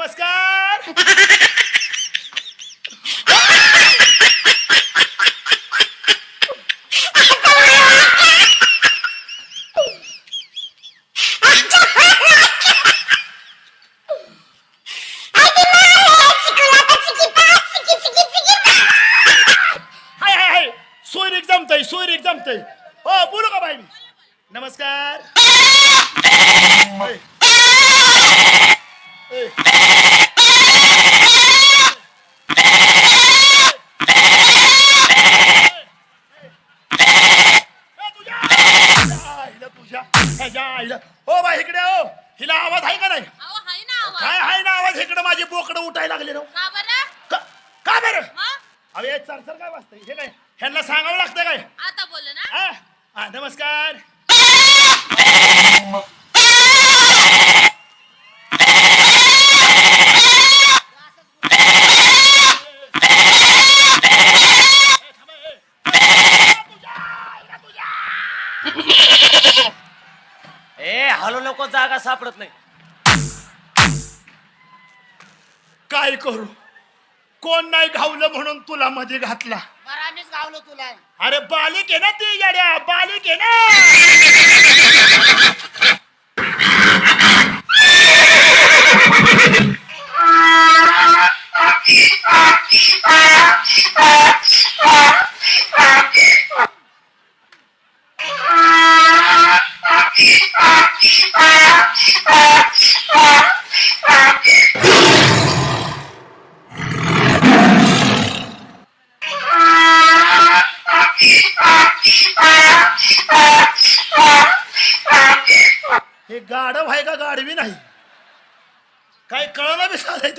नमस्कार. हाय हाय हाय सोयरीक जमतय सोयरीक जमतय. हो बोलू का बाई मी? नमस्कार. ए. ए. हो बाई इकडे हो. हिला आवाज आहे का नाही? अहो हाय ना आवाज. काय आहे ना आवाज? इकडे माझी बोकडं उठायला लागले ना. का बरं? का बरं? मग अरे चरचर काय वाजतंय हे काय? ह्यांना सांगावं लागतं काय? आता बोल ना. हा? हा, नमस्कार. ए हलो नको, जागा सापडत नाही. काय करू? कोण नाही घावलं म्हणून तुला मध्ये घातला. बरं आम्हीच गावलो तुला. अरे बालिक आहे ना ती येड्या, बालिक आहे ना. हे गाढव आहे का गाढवी नाही? काय कळलं बी चालाय ते.